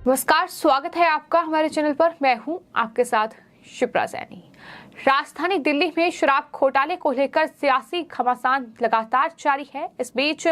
नमस्कार, स्वागत है आपका हमारे चैनल पर। मैं हूं आपके साथ शिप्रा सैनी। राजधानी दिल्ली में शराब घोटाले को लेकर सियासी घमासान लगातार जारी है। इस बीच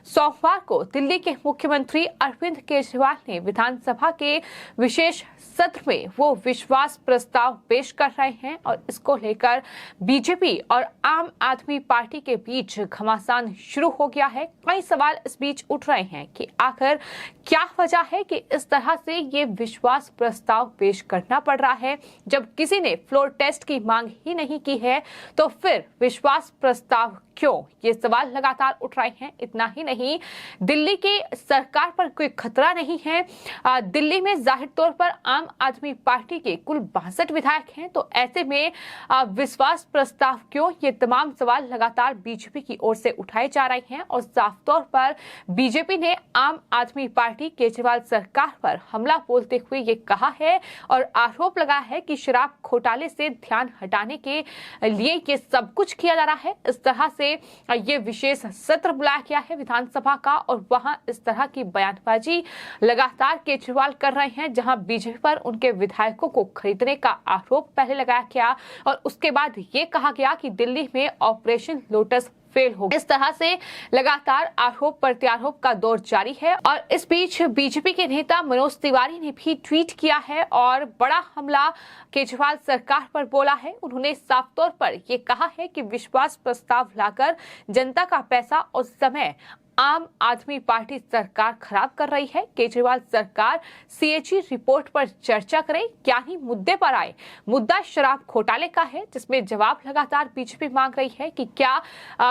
सोमवार को दिल्ली के मुख्यमंत्री अरविंद केजरीवाल ने विधानसभा के विशेष सत्र में वो विश्वास प्रस्ताव पेश कर रहे हैं और इसको लेकर बीजेपी और आम आदमी पार्टी के बीच घमासान शुरू हो गया है। कई सवाल इस बीच उठ रहे हैं कि आखिर क्या वजह है कि इस तरह से ये विश्वास प्रस्ताव पेश करना पड़ रहा है। जब किसी ने फ्लोर टेस्ट की मांग ही नहीं की है तो फिर विश्वास प्रस्ताव क्यों? ये सवाल लगातार उठ रहे हैं। इतना ही नहीं, दिल्ली की सरकार पर कोई खतरा नहीं है। दिल्ली में जाहिर तौर पर आम आदमी पार्टी के कुल 62 विधायक हैं, तो ऐसे में विश्वास प्रस्ताव क्यों? ये तमाम सवाल लगातार बीजेपी की ओर से उठाए जा रहे हैं और साफ तौर पर बीजेपी ने आम आदमी पार्टी केजरीवाल सरकार पर हमला बोलते हुए ये कहा है और आरोप लगाया है कि शराब घोटाले से ध्यान हटाने के लिए ये सब कुछ किया जा रहा है। इस तरह से ये विशेष सत्र बुलाया गया है विधानसभा का और वहां इस तरह की बयानबाजी लगातार केजरीवाल कर रहे हैं, जहां बीजेपी पर उनके विधायकों को खरीदने का आरोप पहले लगाया गया और उसके बाद ये कहा गया कि दिल्ली में ऑपरेशन लोटस फेल हो गया। इस तरह से लगातार आरोप प्रत्यारोप का दौर जारी है और इस बीच बीजेपी के नेता मनोज तिवारी ने भी ट्वीट किया है और बड़ा हमला केजरीवाल सरकार पर बोला है। उन्होंने साफ तौर पर यह कहा है कि विश्वास प्रस्ताव लाकर जनता का पैसा और समय आम आदमी पार्टी सरकार खराब कर रही है। केजरीवाल सरकार सीएजी रिपोर्ट पर चर्चा करे, क्या ही मुद्दे पर आए। मुद्दा शराब घोटाले का है, जिसमें जवाब लगातार बीजेपी मांग रही है कि क्या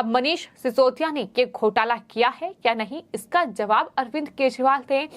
मनीष सिसोदिया ने ये घोटाला किया है या नहीं। इसका जवाब अरविंद केजरीवाल ने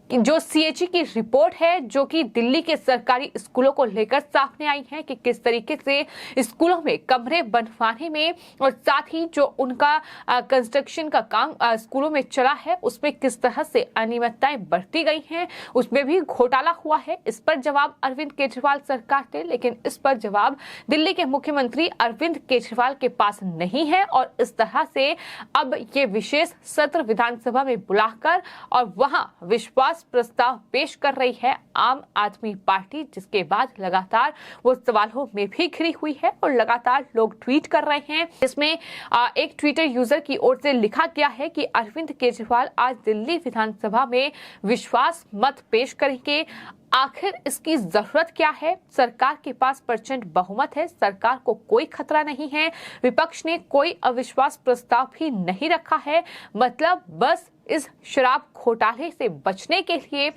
जो सीएजी की रिपोर्ट है, जो कि दिल्ली के सरकारी स्कूलों को लेकर सामने आई है कि किस तरीके से स्कूलों में कमरे बनवाने में और साथ ही जो उनका कंस्ट्रक्शन का काम स्कूलों में चला है उसमें किस तरह से अनियमितताएं बरती गई हैं, उसमें भी घोटाला हुआ है। इस पर जवाब अरविंद केजरीवाल सरकार थे, लेकिन इस पर जवाब दिल्ली के मुख्यमंत्री अरविंद केजरीवाल के पास नहीं है और इस तरह से अब ये विशेष सत्र विधानसभा में बुलाकर और वहां विश्वास प्रस्ताव पेश कर रही है आम आदमी पार्टी, जिसके बाद लगातार वो सवालों में भी घिरी हुई है और लगातार लोग ट्वीट कर रहे हैं। इसमें एक ट्विटर यूजर की ओर से लिखा गया है कि अरविंद केजरीवाल आज दिल्ली विधानसभा में विश्वास मत पेश करेंगे। आखिर इसकी जरूरत क्या है? सरकार के पास प्रचंड बहुमत है, सरकार को कोई खतरा नहीं है, विपक्ष ने कोई अविश्वास प्रस्ताव भी नहीं रखा है। मतलब बस इस शराब घोटाले से बचने के लिए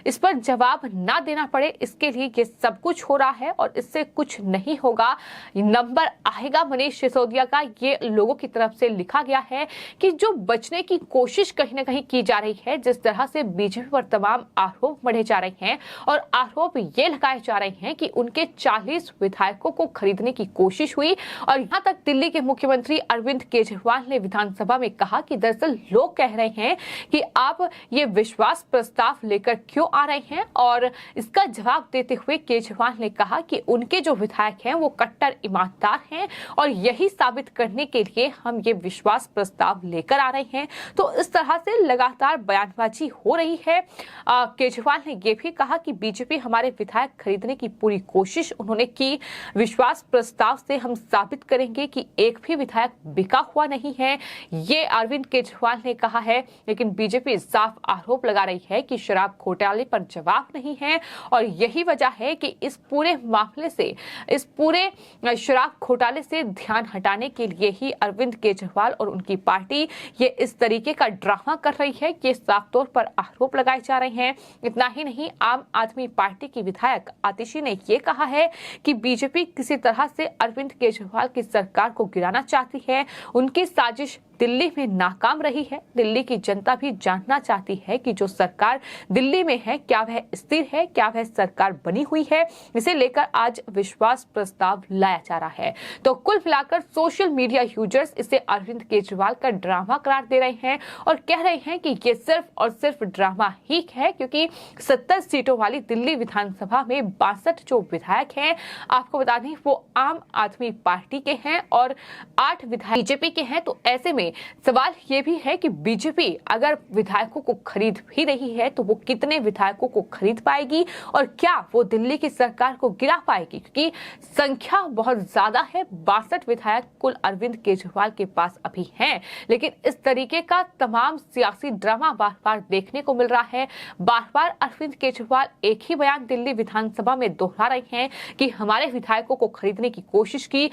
इस पर जवाब ना देना पड़े, इसके लिए ये सब कुछ हो रहा है और इससे कुछ नहीं होगा। नंबर आएगा मनीष सिसोदिया का, ये लोगों की तरफ से लिखा गया है कि जो बचने की कोशिश कहीं ना कहीं की जा रही है। जिस तरह से बीजेपी पर तमाम आरोप मढ़े जा रहे हैं और आरोप ये लगाए जा रहे हैं कि उनके 40 विधायकों को खरीदने की कोशिश हुई और यहाँ तक दिल्ली के मुख्यमंत्री अरविंद केजरीवाल ने विधानसभा में कहा कि दरअसल लोग कह रहे हैं कि आप ये विश्वास प्रस्ताव लेकर क्यों आ रहे हैं। और इसका जवाब देते हुए केजरीवाल ने कहा कि उनके जो विधायक हैं वो कट्टर ईमानदार हैं और यही साबित करने के लिए हम ये विश्वास प्रस्ताव लेकर आ रहे हैं। तो इस तरह से लगातार बयानबाजी हो रही है। केजरीवाल ने यह भी कहा कि बीजेपी हमारे विधायक खरीदने की पूरी कोशिश उन्होंने की। विश्वास प्रस्ताव से हम साबित करेंगे कि एक भी विधायक बिका हुआ नहीं है, ये अरविंद केजरीवाल ने कहा है। लेकिन बीजेपी साफ आरोप लगा रही है कि शराब घोटाले पर जवाब नहीं है और यही वजह है कि इस पूरे मामले से, इस पूरे शराब घोटाले से ध्यान हटाने के लिए ही अरविंद केजरीवाल और उनकी पार्टी ये इस तरीके का ड्रामा कर रही है। ये साफ तौर पर आरोप लगाए जा रहे हैं। इतना ही नहीं, आम आदमी पार्टी की विधायक आतिशी ने ये कहा है कि बीजेपी किसी तरह से अरविंद केजरीवाल की सरकार को गिराना चाहती है। उनकी साजिश दिल्ली में नाकाम रही है। दिल्ली की जनता भी जानना चाहती है कि जो सरकार दिल्ली में है क्या वह स्थिर है, क्या वह सरकार बनी हुई है। इसे लेकर आज विश्वास प्रस्ताव लाया जा रहा है। तो कुल मिलाकर सोशल मीडिया यूजर्स इसे अरविंद केजरीवाल का ड्रामा करार दे रहे हैं और कह रहे हैं कि ये सिर्फ और सिर्फ ड्रामा ही है, क्योंकि 70 सीटों वाली दिल्ली विधानसभा में 62 जो विधायक हैं, आपको बता दें वो आम आदमी पार्टी के हैं और 8 विधायक बीजेपी के हैं। तो ऐसे में में सवाल ये भी है कि बीजेपी अगर विधायकों को खरीद भी रही है तो वो कितने विधायकों को खरीद पाएगी और क्या वो दिल्ली की सरकार को गिरा पाएगी, क्योंकि संख्या बहुत ज्यादा है। 62 विधायक कुल अरविंद केजरीवाल के पास अभी हैं, लेकिन इस तरीके का तमाम सियासी ड्रामा बार बार देखने को मिल रहा है। बार बार अरविंद केजरीवाल एक ही बयान दिल्ली विधानसभा में दोहरा रहे हैं कि हमारे विधायकों को खरीदने की कोशिश की,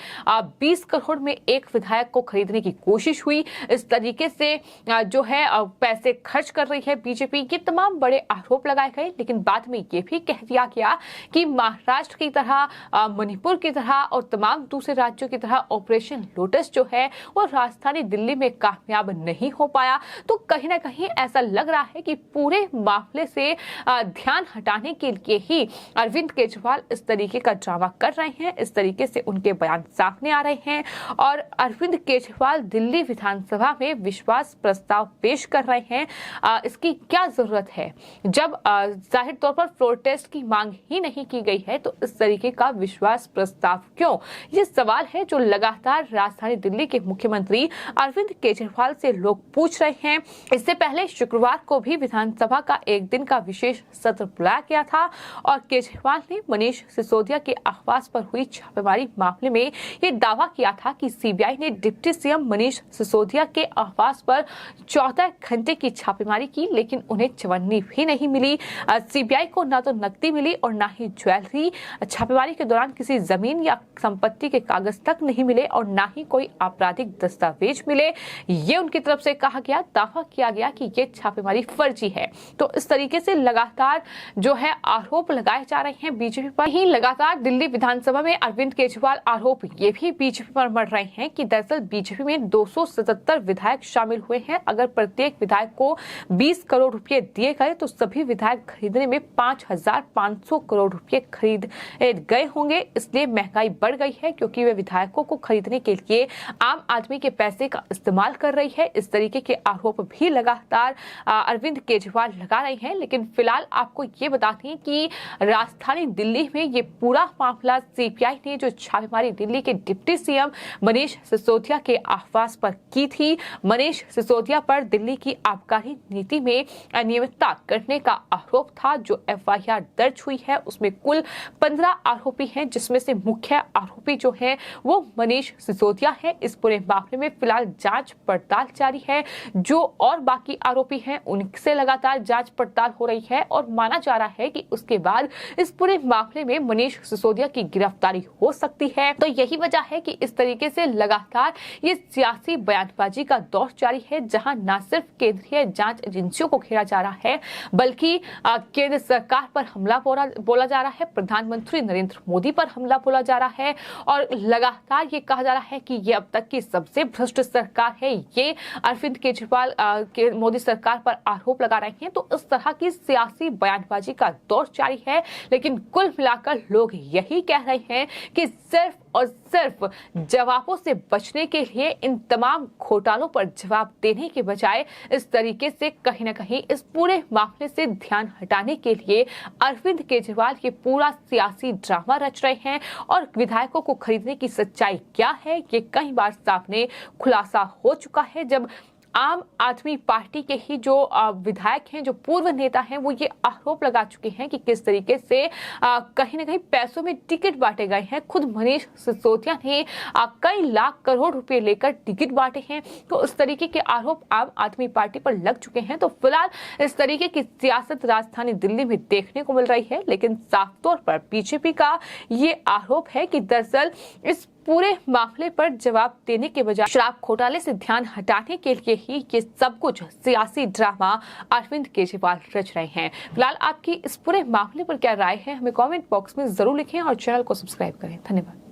20 करोड़ में एक विधायक को खरीदने की कोशिश हुई। इस तरीके से जो है पैसे खर्च कर रही है बीजेपी। ये तमाम बड़े आरोप लगाए गए, लेकिन बाद में ये भी कह दिया गया कि महाराष्ट्र की तरह, मणिपुर की तरह और तमाम दूसरे राज्यों की तरह ऑपरेशन लोटस जो है वो राजधानी दिल्ली में कामयाब नहीं हो पाया। तो कहीं ना कहीं ऐसा लग रहा है कि पूरे मामले से ध्यान हटाने के लिए ही अरविंद केजरीवाल इस तरीके का ड्रामा कर रहे हैं। इस तरीके से उनके बयान सामने आ रहे हैं और अरविंद केजरीवाल दिल्ली विधानसभा में विश्वास प्रस्ताव पेश कर रहे हैं। इसकी क्या जरूरत है जब जाहिर तौर पर फ्लोर टेस्ट की मांग ही नहीं की गई है, तो इस तरीके का विश्वास प्रस्ताव क्यों? ये सवाल है जो लगातार राजधानी दिल्ली के मुख्यमंत्री अरविंद केजरीवाल से लोग पूछ रहे हैं। इससे पहले शुक्रवार को भी विधानसभा का एक दिन का विशेष सत्र बुलाया गया था और केजरीवाल ने मनीष सिसोदिया के आवास पर हुई छापेमारी मामले में ये दावा किया था कि सीबीआई ने डिप्टी सीएम मनीष सिसोदिया के आवास पर 14 घंटे की छापेमारी की, लेकिन उन्हें चवन्नी भी नहीं मिली। सीबीआई को न तो नकदी मिली और न ही ज्वेलरी। छापेमारी के दौरान किसी जमीन या संपत्ति के कागज तक नहीं मिले और न ही कोई आपराधिक दस्तावेज मिले। ये उनकी तरफ से कहा गया, दावा किया गया कि ये छापेमारी फर्जी है। तो इस तरीके से लगातार जो है आरोप लगाए जा रहे हैं बीजेपी पर। ही लगातार दिल्ली विधानसभा में अरविंद केजरीवाल आरोप ये भी बीजेपी पर मढ़ रहे हैं कि दरअसल बीजेपी में 277 विधायक शामिल हुए हैं। अगर प्रत्येक विधायक को 20 करोड़ रुपए दिए गए तो सभी विधायक खरीदने में 5,500 करोड़ रुपए खरीद गए होंगे। इसलिए महंगाई बढ़ गई है क्योंकि वे विधायकों को खरीदने के लिए आम आदमी के पैसे का इस्तेमाल कर रही है। इस तरीके के आरोप भी लगातार अरविंद केजरीवाल लगा रहे हैं। लेकिन फिलहाल आपको ये बता दें कि राजधानी दिल्ली में ये पूरा मामला सीबीआई ने जो छापेमारी दिल्ली के डिप्टी सीएम मनीष सिसोदिया के आवास पर की थी। मनीष सिसोदिया पर दिल्ली की आबकारी नीति में अनियमितता करने का आरोप था। जो एफआईआर दर्ज हुई है उसमें कुल 15 आरोपी हैं, जिसमें से मुख्य आरोपी जो है वो मनीष सिसोदिया है। इस पूरे मामले में फिलहाल जांच पड़ताल जारी है। जो और बाकी आरोपी हैं उनसे लगातार जांच पड़ताल हो रही है और माना जा रहा है कि उसके बाद इस पूरे मामले में मनीष सिसोदिया की गिरफ्तारी हो सकती है। तो यही वजह है कि इस तरीके से लगातार ये सियासी बयानबाजी का दौर जारी है, जहां न सिर्फ केंद्रीय जांच एजेंसियों को घेरा जा रहा है बल्कि केंद्र सरकार पर हमला बोला जा रहा है, प्रधानमंत्री नरेंद्र मोदी पर हमला बोला जा रहा है और लगातार ये कहा जा रहा है कि ये अब तक की सबसे भ्रष्ट सरकार है। ये अरविंद केजरीवाल के मोदी सरकार पर आरोप लगा रहे हैं। तो इस तरह की सियासी बयानबाजी का दौर जारी है, लेकिन कुल मिलाकर लोग यही कह रहे हैं कि सिर्फ और सिर्फ जवाबों से बचने के लिए इन तमाम घोटालों पर जवाब देने के बजाय इस तरीके से कहीं ना कहीं इस पूरे मामले से ध्यान हटाने के लिए अरविंद केजरीवाल ये पूरा सियासी ड्रामा रच रहे हैं। और विधायकों को खरीदने की सच्चाई क्या है ये कई बार सामने खुलासा हो चुका है, जब आम आदमी पार्टी के ही जो विधायक हैं, जो पूर्व नेता हैं, वो ये आरोप लगा चुके हैं कि किस तरीके से कहीं ना कहीं पैसों में टिकट बांटे गए हैं। खुद मनीष सिसोदिया ने कई लाख करोड़ रुपए लेकर टिकट बांटे हैं। तो इस तरीके के आरोप आम आदमी पार्टी पर लग चुके हैं। तो फिलहाल इस तरीके की सियासत राजधानी दिल्ली में देखने को मिल रही है, लेकिन साफ तौर पर बीजेपी का ये आरोप है कि दरअसल इस पूरे मामले पर जवाब देने के बजाय शराब घोटाले से ध्यान हटाने के लिए ही ये सब कुछ सियासी ड्रामा अरविंद केजरीवाल रच रहे हैं। फिलहाल आपकी इस पूरे मामले पर क्या राय है, हमें कमेंट बॉक्स में जरूर लिखें और चैनल को सब्सक्राइब करें। धन्यवाद।